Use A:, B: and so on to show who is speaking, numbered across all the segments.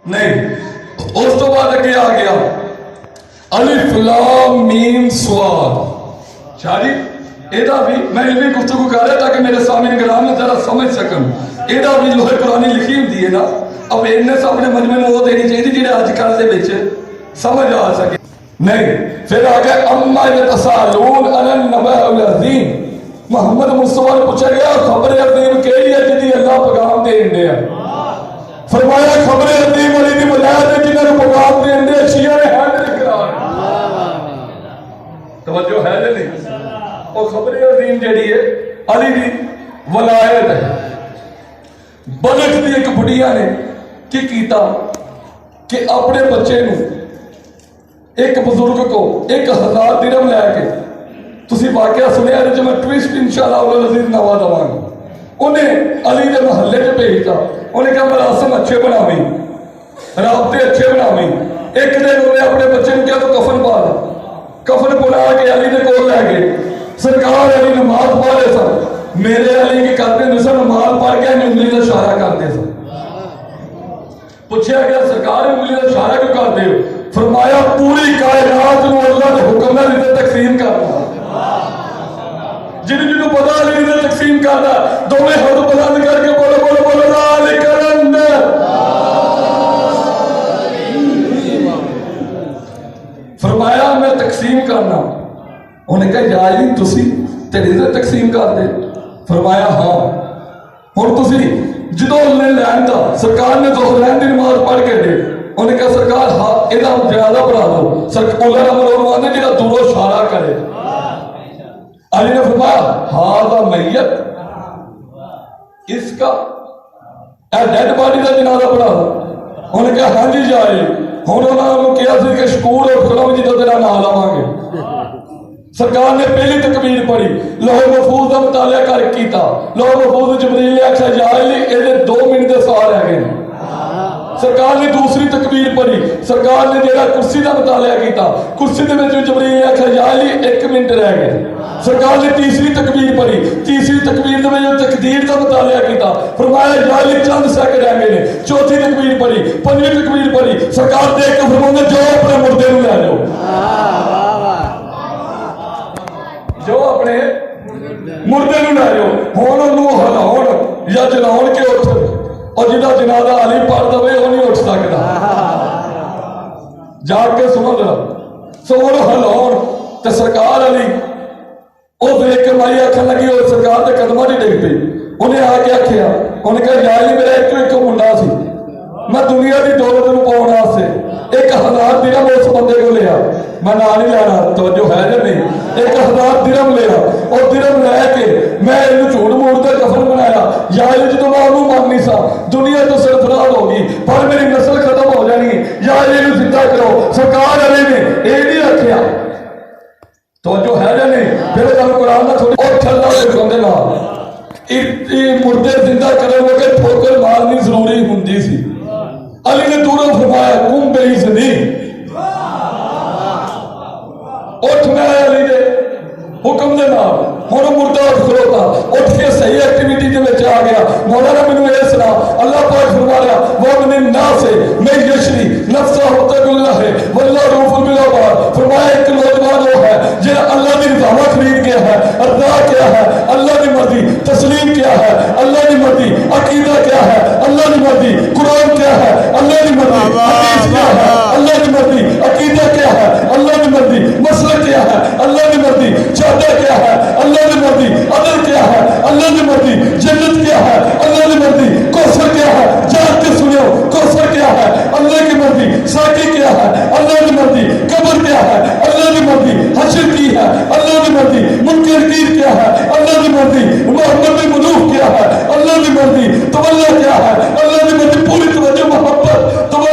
A: نہیں. اس تو بعد اگے آ گیا الف لام میم صاد. شاہ جی ایدہ بھی میں علمی گفتگو کر رہا تاکہ میرے سامنے گرام میں ذرا سمجھ سکن. ایدہ بھی لوہے قرآنی لکھی ہوں دیئے نا, اب انہیں سامنے مجمع میں وہ دینی چاہیے جنہیں آج کل دے بیچے سمجھ آ سکے. نہیں پھر آگے اما یتسالون عن النبأ العظیم. محمد مصطفیٰ نے پوچھا گیا خبر عظیم کہی ہے جدی اللہ پیغام دے انڈے ہیں. فرمایا خبر عظیم علی دی ولایت ہے جنہوں نے پیغام دے انڈے شیعہ نے حیدر اقرار. توجہ ہے نہیں, اور خبر عظیم جڑی ہے علی دی ولایت ہے. بلک دی ایک بڑھیا نے کی کیتا کہ اپنے بچے نو ایک بزرگ کو 1000 درہم لے کے, تسی واقعہ سنیا ہے جو میں ٹویسٹ انشاءاللہ العزیز نوا دواں گا. انہیں علی دے محلے کے بھیجتا, انہیں کہا مراسم اچھے بناویں, رابطے اچھے بناویں. ایک دن انہیں اپنے بچے نے کیا تو کفن پا دا, کفن بنا کے علی دے کول لے گئے. سرکار علی نماز پڑھ رہے سن, میرے علی کے کرتے ہیں سن نماز پڑھ کے انگلی کا اشارہ کرتے سن. پوچھا گیا سرکار انگلی کا اشارہ کیوں کرتے ہو؟ فرمایا پوری کائنات کو اللہ نے حکم ہے ادھر تقسیم کرنا. جنہوں جنہوں پتا علی ادھر تقسیم کرنا, دونوں ہاتھ بلند کر کے بولو بولو بولو ذالک الند. فرمایا میں تقسیم کرنا. انہیں کہا یا علی تسی تیرے ادھر تقسیم کر دے. فرمایا ہاں. اور تسی جدو نے لین دا سرکار نے ظہرین دی نماز پڑھ کے دے, انہیں کہا سرکار ہاں ادھا زیادہ بڑھا دو. سرکار اللہ رحمہ اللہ نے جنہا دور و اشارہ کرے. علی نے فرمایا ہاں میت اس کا ڈیڈ باڈی کا جنازہ پڑھا دو. انہیں کہا ہاں جی جائے. ہوں انہوں نے کیا سی کہ شکور اور خلو جی تو تیرا نام آواں گے. سرکار نے پہلی تکبیر پڑھی, لوح محفوظ کا مطالعہ کر کیتا. لوح محفوظ جبریل نے آکھا جا علی اے 2 منٹ دے سوال رہ گئے. سرکار نے دوسری تکبیر پڑھی, سرکار نے جڑا کرسی کا مطالعہ کیتا, کرسی دے وچ جبریل نے آکھا جا علی 1 منٹ رہ گئے. سرکار نے تیسری تکبیر پڑھی, تیسری تکبیر دے وچ تقدیر کا مطالعہ کیتا. فرمایا جا علی چند سیکنڈ رہ گئے. چوتھی تکبیر پڑھی, پنجویں تکبیر پڑھی. سرکار دیکھ کے فرمایا جو اپنے مردے نو لے جاؤ, جو اپنے مردے نو لے جاؤ. ہن انہوں ہلاؤن یا جلاؤن کے اٹھ, اور جنہا جنازہ علی پڑھ دے وہ نہیں اٹھ سکتا. جاگ کے سنو ذرا. سو انہوں ہلاؤن تے سرکار علی وہ دیکھ کے مائی آکھن لگی اور سرکار دے قدمہ نہیں ڈگ پئی. انہیں آ کے آکھیا, انہیں کہا یا علی میرا ایک منڈا سی, میں دنیا دی دولت نو پاؤن واسطے 1000 درہم اس بندے کو لیا. میں نہ نہیں لینا, توجہ ہے یا نہیں. 1000 درہم لیا اور درہم لے کے میں انہوں جھوٹ موڑ کے کفن بنایا. یا علی جدو میں انہوں مان نہیں سا, دنیا تو سرفراز ہوگی پر میری نسل ختم ہو جانی. یا علی نو زندہ کرو. سرکار علی نے اے نہیں رکھیا. توجہ ہے یا نہیں. پھر جب قرآن نہ تھوڑی اور ٹھلنا دے بندے نہ مردے زندہ کرنے لگے ٹھوکر مارنی ضروری ہوندی سی. علی نے دوروں فرمایا کم بےعزتی, اٹھ میں علی دے حکم دے نام ہوں مردہ اٹھ کھلوتا, اٹھ کے صحیح ایکٹیویٹی دے وچ آ گیا. مولانا مینوں اے سنا اللہ پاک فرما رہا وَمِنَ النَّاسِ مَن یشری نفسہ تَقُلَّهِ وَاللَّهُ رَءُوفٌ بِالْعِبَادِ. فرمایا ایک نوجوان وہ ہے جنہاں اللہ کی رضا خرید کیا ہے, ارضا کیا ہے, اللہ کی مرضی تسلیم کیا ہے, اللہ کی مرضی عقیدہ کیا ہے, اللہ کی مرضی قرآن کیا ہے, اللہ کی مرضی حدیث کیا ہے, اللہ کی مرضی عقیدہ کیا ہے, اللہ کی مرضی مسلک کیا ہے, اللہ کی مرضی چادر کیا ہے, اللہ کی مرضی عدل کیا ہے, اللہ کی مرضی جنت کیا ہے, اللہ کی مرضی کوثر کیا ہے. جان کے سنو کوثر کیا ہے, اللہ کی مرضی. ساقی کیا ہے, اللہ کی مرضی. قبر کیا ہے, اللہ کی مرضی. حشر کی ہے, اللہ کی مرضی. منکر نکیر کیا ہے, اللہ کی مرضی. محمد ملوح کیا ہے, اللہ کی مرضی. توجہ کیا ہے, اللہ کی مرضی. پوری توجہ محبت توجہ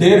A: 1.5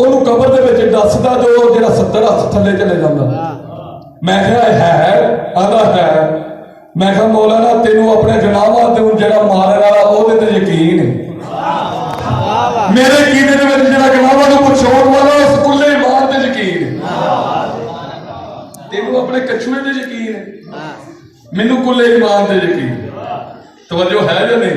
A: ਉਹਨੂੰ ਕਬਰ ਦੇ ਵਿੱਚ ਦੱਸਦਾ ਜੋ ਜਿਹੜਾ 70 ਹੱਥ ਥੱਲੇ ਚਲੇ ਜਾਂਦਾ। ਮੈਂ ਕਿਹਾ ਹੈ ਆਦਾ ਹੈ, ਮੈਂ ਕਿਹਾ ਮੌਲਾਨਾ ਤੈਨੂੰ ਆਪਣੇ ਜਨਾਬਾਂ ਤੇ ਜਿਹੜਾ ਮਾਰਨ ਵਾਲਾ ਉਹਦੇ ਤੇ ਯਕੀਨ ਹੈ, ਮੇਰੇ ਕੀਦੇ ਦੇ ਵਿੱਚ ਜਿਹੜਾ ਜਨਾਬਾਂ ਨੂੰ ਪਛਾਣ ਵਾਲਾ ਉਸ ਕੁੱਲੇ ਇਮਾਨ ਤੇ ਯਕੀਨ ਹੈ, ਤੈਨੂੰ ਆਪਣੇ ਕਛੂਏ ਤੇ ਯਕੀਨ ਹੈ, ਮੈਨੂੰ ਕੁੱਲੇ ਇਮਾਨ ਤੇ ਯਕੀਨ। ਤਵੱਜੋ ਹੈ ਜਾਂ ਨਹੀਂ?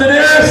A: 23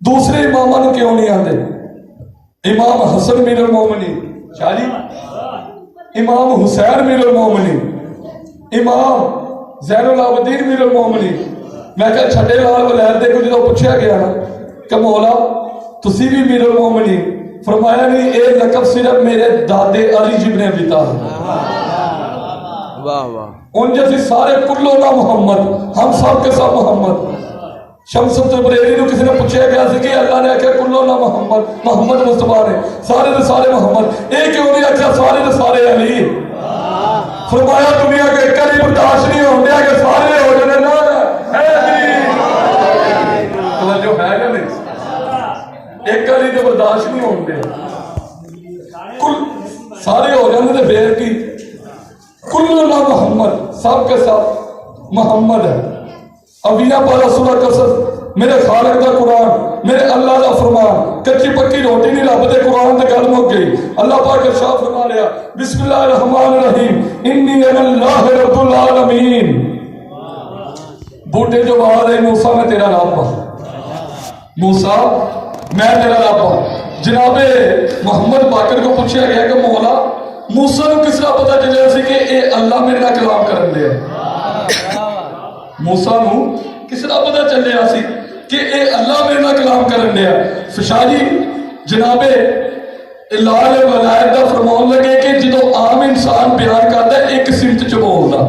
A: دوسرے اماموں نے کیوں نہیں آتے؟ امام حسن میر المومنین شاہ جی، امام حسین میر المومنین، امام زین العابدین میر المومنین. میں کہا چھٹے لال ولید دے کو جدو پوچھا گیا نا کہ مولا تسی بھی میر المومنین، فرمایا نہیں اے لقب صرف میرے دادے علی ابن ابی طالب.
B: واہ واہ.
A: ان جیسے سارے کلونا محمد، ہم سب کے سب محمد. شمس التبریری کو کسی نے پوچھا گیا سی کہ اللہ نے آخیا کلونا محمد، محمد مصطفیٰ نے سارے دے سارے محمد. ایک کیوں نہیں آخیا سارے دے سارے علی؟ فرمایا دنیا کے ایک علی برداشت نہیں ہوتے کہ سارے ہو جانے نا ہے علی. توجہ ہے یا نہیں؟ ایک علی تو برداشت نہیں ہوتے، کل سارے ہو جانے تو پھر کی کلنا محمد، سب کے سب محمد ہے. ابینا پالا سورہ قصص، میرے خالق دا قرآن، میرے اللہ دا فرمان، کچی پکی روٹی نہیں رب دے قرآن تے گل مک گئی. اللہ پاک ارشاد فرما رہا بسم اللہ الرحمن الرحیم انی انا اللہ رب العالمین. بوٹے جو بہا رہے موسیٰ میں تیرا رب ہوں، موسیٰ میں تیرا رب ہوں. جناب محمد باقر کو پوچھا گیا کہ مولا موسیٰ نے کس طرح پتا چلے سی کہ اے اللہ میرے نہ کلام کرن دے؟ موسیٰ نو کس طرح پتا چلے سی کہ اے اللہ میرے نہ کلام کرن دے؟ فشاہ جی جناب لال ولایت دا فرمان لگے کہ جدو عام انسان بیان کرتا ہے ایک سمت چ بولدا،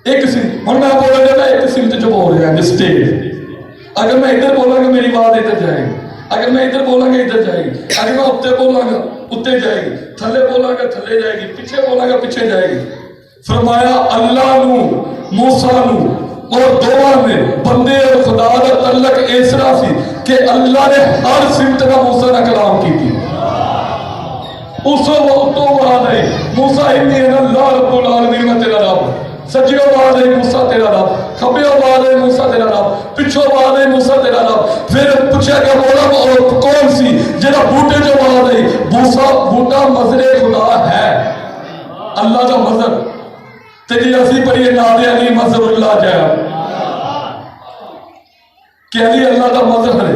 A: ایک سمت. ہن میں بول رہا میں ایک سمت چ بول رہا ہوں سٹیج. اگر میں ادھر بولاں گا میری بات ادھر جائے گی، اگر میں ادھر بولاں گا ادھر جائے گی، اگر میں اتنے بولاں گا اتنے جائے گی، تھلے بولاں گا تھلے جائے گی، پیچھے بولاں گا پیچھے جائے گی. فرمایا اللہ نو موسیٰ نو اور دونوں میں بندے اور خدا دا تعلق اس طرح سی کہ اللہ نے ہر سمت کا موسیٰ نہ کلام کی تھی. اس وقت تو بعد ہے موسیٰ انی انا اللہ رب العالمین میں تیرا رب. سجیوں بعد ہے موسیٰ تیرا رب، کھبیوں بعد ہے موسیٰ تیرا رب، پچھوں بعد ہے موسیٰ تیرا رب. پھر پوچھا کہ مولا کون سی جنہ بوٹے جو بعد ہے موسیٰ بوٹا مظہر خدا ہے، اللہ کا مظہر. تیری اسی پر یہ نادے علی مظہر اللہ جائے کہ علی اللہ کا مظہر ہے،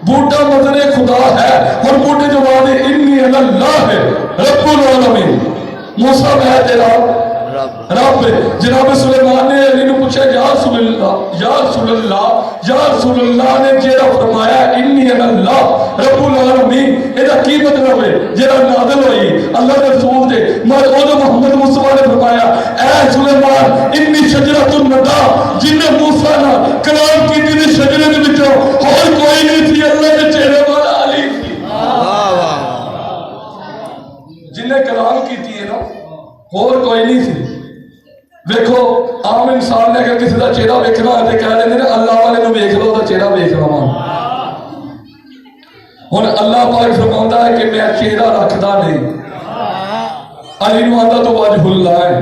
A: بوٹا مظہر خدا ہے. اور بوٹے جو بعد ہے انی انا اللہ ہے رب العالمین. موسیٰ میں تیرا رب. جناب سلیمان نے علی نے پوچھا یا رسول اللہ یا رسول اللہ یا رسول اللہ نے جیڑا فرمایا انی انا اللہ رب العالمین ایدہ کی مطلب ہے جیڑا نازل ہوئی اللہ نے رسول دے مرعود محمد مصطفیٰ نے فرمایا اے سلیمان انی شجرۃ الندى جن نے موسیٰ نہ کلام کی تھی شجرے دے بچوں اور کوئی نہیں تھی اللہ کے چہرے والا علی تھی. جن نے کلام کی تھی نا اور کوئی نہیں تھی. دیکھو عام انسان نے اگر کسی کا چہرہ ویکھنا ہے تو کہہ دیں اللہ والے نو ویکھ لو تو چہرہ ویکھ لواں. ہن اللہ پاک فرماتا ہے کہ میں چہرہ رکھدا نہیں. علی نو آندا تو وجہ اللہ ہے،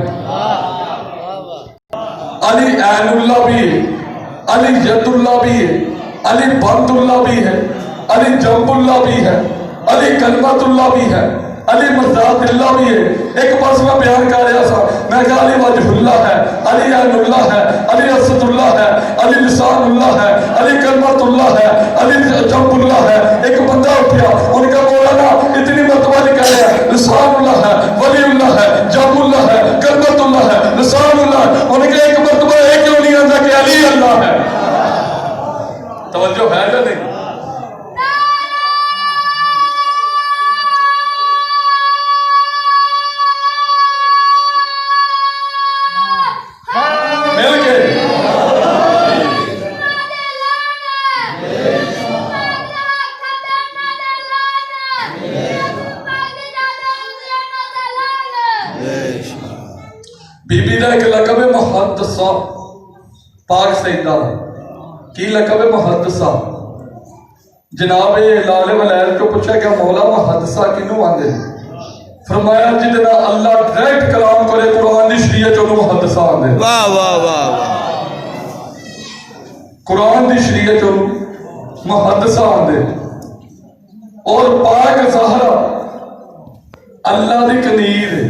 A: علی عین اللہ بھی ہے، علی ید اللہ بھی ہے، علی بند اللہ بھی ہے، علی جنب اللہ بھی ہے، علی کلمت اللہ بھی ہے، علی مرضات اللہ بھی ہے. ایک پاس میں بیان کر رہا تھا میں کہا علی وجہ اللہ ہے، علی عین اللہ ہے، علی اسد اللہ ہے، علی لسان اللہ ہے، علی کلمت اللہ ہے، علی جنب اللہ ہے. ایک بندہ اٹھیا ان کا مولانا اتنی مرتبہ لکھا ہے لسان اللہ ہے، ولی اللہ ہے، جنب اللہ ہے، کلمت اللہ ہے، لسان اللہ ہے. ان کے ایک مرتبہ ایک کیوں نہیں آتا کہ علی اللہ ہے. توجہ ہے یا نہیں؟ بی بی دا ایک لقب ہے محدثہ، پاک سیدہ کی لقب ہے محدثہ. جناب لال ولید کو پوچھا کہ مولا محدثہ کنوں آندے؟ فرمایا جتنا اللہ ڈائریکٹ کلام کرے قرآن دی شریعت انہوں محدثہ آندے.
B: واہ واہ واہ.
A: قرآن دی شریعت انہوں محدثہ آندے. اور پاک زہرا اللہ دی کنیر ہے.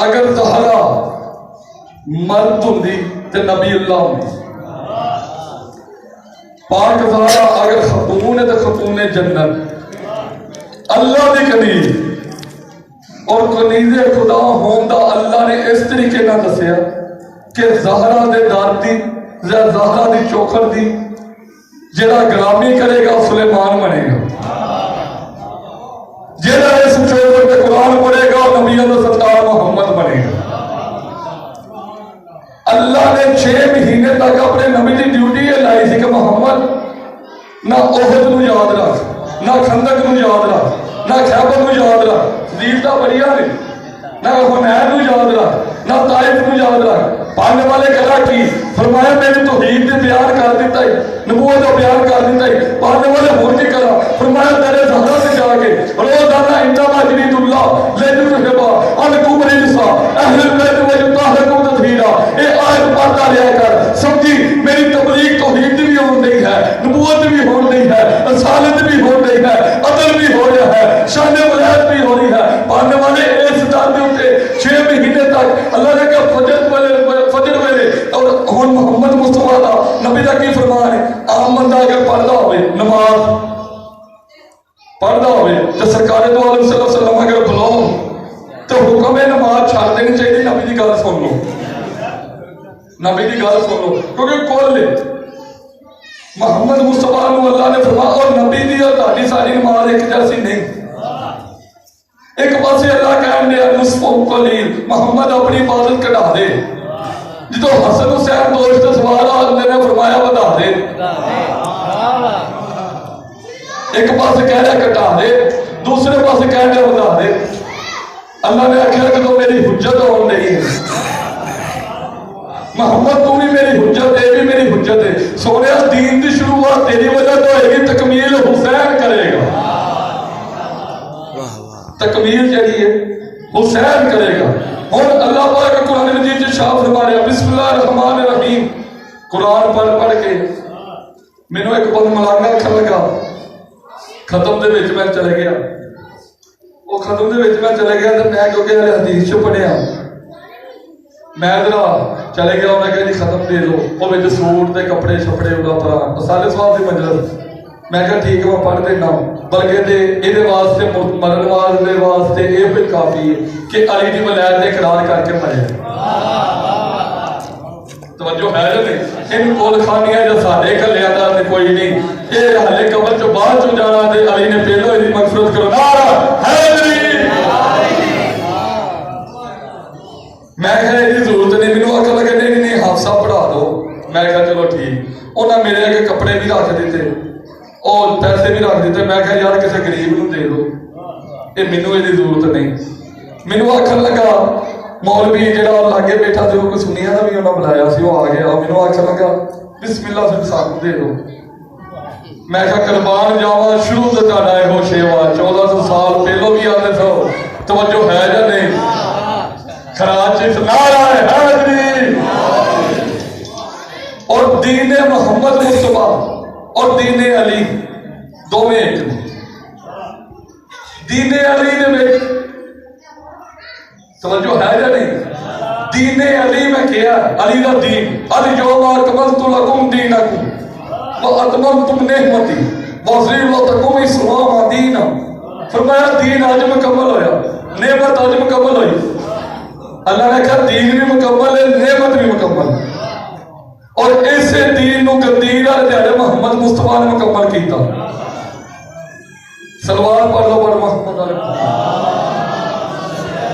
A: اگر زہرا مرد ہوندی تے نبی اللہ ہوندی. پاک زہرا اگر خاتون ہے تو خاتون جنت اللہ دی کنیز اور کنیز خدا ہون دا اللہ نے اس طریقے نہ دسیا کہ زہرا دے دار دی زہرا دی چوکھر دی جڑا غلامی کرے گا سلیمان بنے گا، جڑا اس چوکھر پہ قرآن پڑھے گا نبیوں کا سردار محمد بنے گا۔ اللہ نے 6 مہینے تک اپنے نبی کی ڈیوٹی یہ لائی سی کہ محمد نہ احد نو یاد رکھ، نہ خندق نو یاد رکھ، نہ خیبر نو یاد رکھ، دیلتا بڑھیا نہیں، نہ حنین نو یاد رکھ، نہ طائف نو یاد رکھ۔ پڑھنے والے کہا کی فرمایا میری توحید نے بیان کر دیتا ہے، نبوت کا بیان کر دیتا ہے۔ پڑھنے والے ہور کی کرا فرمایا تیرے زہرا سے جا کے روزانہ انما جرید اللہ لیجرحبا ان کبر نساء اہل البیت ویطہرکم تطہیرا، اے آیت پڑھتا لیا کر سمجھی میری تبلیغ توحید بھی ہون نہیں ہے، نبوت بھی ہون نہیں ہے، رسالت بھی ہون نہیں ہے، عدل بھی ہو رہا ہے، شان ولایت بھی ہو رہی ہے۔ پڑھنے والے اس در دے اوتے 6 مہینے تک اللہ نے کہا فجر ویلے اور ہن محمد مصطفیٰ دا نبی دا کی فرمان ہے عام بندہ اگر پڑھدا ہوئے نماز پڑھدا ہوئے تو سرکار دو عالم صلی اللہ علیہ وسلم اگر بلاؤ تو حکم ہے نماز چھڑ دینی چاہیے، نبی دی گل سن لو، نبی دی گل سن لو، کیونکہ کل محمد مصطفیٰ نو اللہ نے فرمایا اور نبی دی اور تہاڈی ساری نماز ایک جیسی نہیں۔ ایک پاسے اللہ کہن دے نصف قلیل محمد اپنی عبادت کٹا دے، جدو حسن حسین دوست سوارا اللہ نے فرمایا بتا دے، ایک پاس کہہ رہا کٹا دے، دوسرے پاس کہہ رہا بتا دے۔ اللہ نے آخیا کہ تو میری حجت ہون نہیں ہے محمد، تو بھی میری حجت ہے، بھی میری حجت ہے۔ سونے دین دی شروعات تیری وجہ تو ہے گی، تکمیل حسین کرے گا، تکمیل جڑی ہے حسین کرے گا۔ اور اللہ پاک قرآن مجید سے شاہ فرما رہا بسم اللہ الرحمن الرحیم، قرآن پڑھ کے میں نے ایک بہت ملانگا کھل لگا، ختم دے وچ میں چلے گیا، وہ ختم دے وچ میں چلے گیا تو میں کیونکہ حدیث چ پڑھیا میں ذرا چلے گیا، انہیں کہا جی ختم دے دو، وہ وچ سوٹ دے کپڑے شپڑے اڑا پرا رسالے صاحب دی مجلس، میں کہا ٹھیک ہے میں پڑھ دینا، بلکہ دے یہ واسطے مرن والے واسطے یہ بھی کافی ہے کہ علی دی ولایت نے اقرار کر کے مرے۔ توجہ ہے جو نہیں، ان کول خانیاں جو ساڈے کلیاں دا کوئی نہیں، یہ ہلے قبر چ بعد چ جانا تے علی نے پہلو دی مغفرت کرو، نعرہ حیدری۔ میں کہا یہ ضرورت نہیں، مینوں عقل لگے نہیں حفصہ پڑھا دو، میں کہا چلو ٹھیک، انہاں میرے اگے کپڑے بھی رکھ دیتے اور پیسے بھی رکھ دیتے، میں کہا یار کسی غریب نو دے دو، یہ مینوں یہ ضرورت نہیں۔ مینوں آکھن لگا مولوی جڑا لاگے بیٹھا جو کوئی سنیا دا بھی انہاں بلایا سی، وہ آ گیا، مینوں آکھن لگا بسم اللہ سے ساتھ دے دو۔ میں کہا قربان جاواں شروع سے تہاڈا ایہو شیوا 1400 سال پہلو بھی آندے سو، توجہ ہے یا نہیں؟ خراج نعرہ حیدری۔ اور دین محمد مصطفیٰ اور دین علی دو میں ایک نہیں، دین علی نے میں توجہ ہے یا نہیں؟ دین علی میں کیا علی دا دین، الیوم اکملت لکم دینکم واتممت نعمتی ورضیت لکم الاسلام دینا۔ فرمایا دین آج مکمل ہویا، نعمت آج مکمل ہوئی۔ اللہ نے کہا دین بھی مکمل ہے، نعمت بھی مکمل ہے، اور اسے دین نو گندین والے دیہڑے محمد مصطفیٰ نے مکمل کیتا۔ سلوار پڑھ لو، پڑھ محمد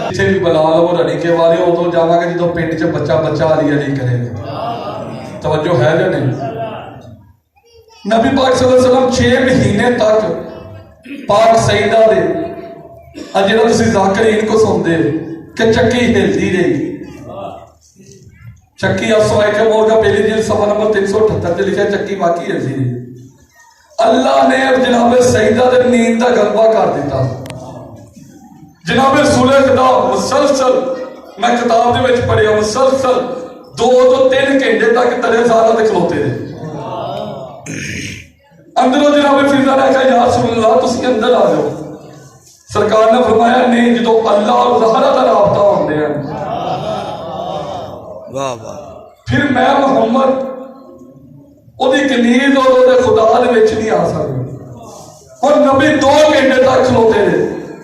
A: پیچھے بھی بلال اور علی کے والے ہو تو جاواں گے جدوں پنڈ چ بچہ بچہ علی علی کرے گا، توجہ ہے یا نہیں؟ نبی پاک صلی اللہ علیہ وسلم 6 مہینے تک پاک سیدہ دے جڑا تسی ذاکرین کو سنتے کہ چکی ہلتی رہی، چکی افسوائے کے مور کا پہلی جلد صفحہ نمبر 378 لکھا ہے چکی واقعی ہلتی رہی۔ اللہ نے جناب سیدہ دے نیند دا غلبہ کر دیتا، جناب رسول خدا مسلسل میں کتاب دے وچ پڑھیا مسلسل 2 تو 3 گھنٹے تک تلے سارا دے کھلوتے رہے۔ اندروں جناب فضا نے کہا یا رسول اللہ تسی اندر آ جاؤ، سرکار نے فرمایا نہیں، جدو اللہ اور زہرا دا رابطہ ہوندے ہیں پھر میں محمد ਉਹਦੀ ਕਲੀਦ ਔਰ ਉਹਦੇ ਖੁਦਾ ਦੇ ਵਿੱਚ ਨਹੀਂ ਆ ਸਕਦੀ। ਹੁਣ ਨਬੀ 2 ਘੰਟੇ ਤੱਕ ਖਲੋਤੇ ਨੇ,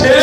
A: 6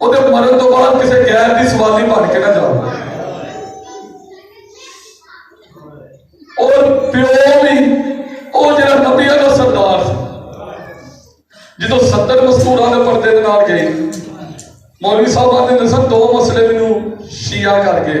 A: ਉਹਦੇ ਮਰਨ ਤੋਂ ਬਾਅਦ ਕਿਸੇ ਗੈਰ ਦੀ ਸਵਾਲੀ ਬਣ ਕੇ ਨਾ ਜਾਓ। ਔਰ ਪਿਓ ਵੀ ਉਹ ਜਿਹੜਾ ਨਬੀਆਂ ਦਾ ਸਰਦਾਰ ਸੀ, ਜਦੋਂ 70 ਮਸਤੂਰਾਂ ਦੇ ਪਰਦੇ ਦੇ ਨਾਲ ਗਏ, ਮੌਲਵੀ ਸਾਹਿਬ ਆਂਦੇ ਨੇ ਸਰ 2 ਮਸਲੇ ਮੈਨੂੰ ਸ਼ੀਆ ਕਰ ਗਏ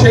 A: 6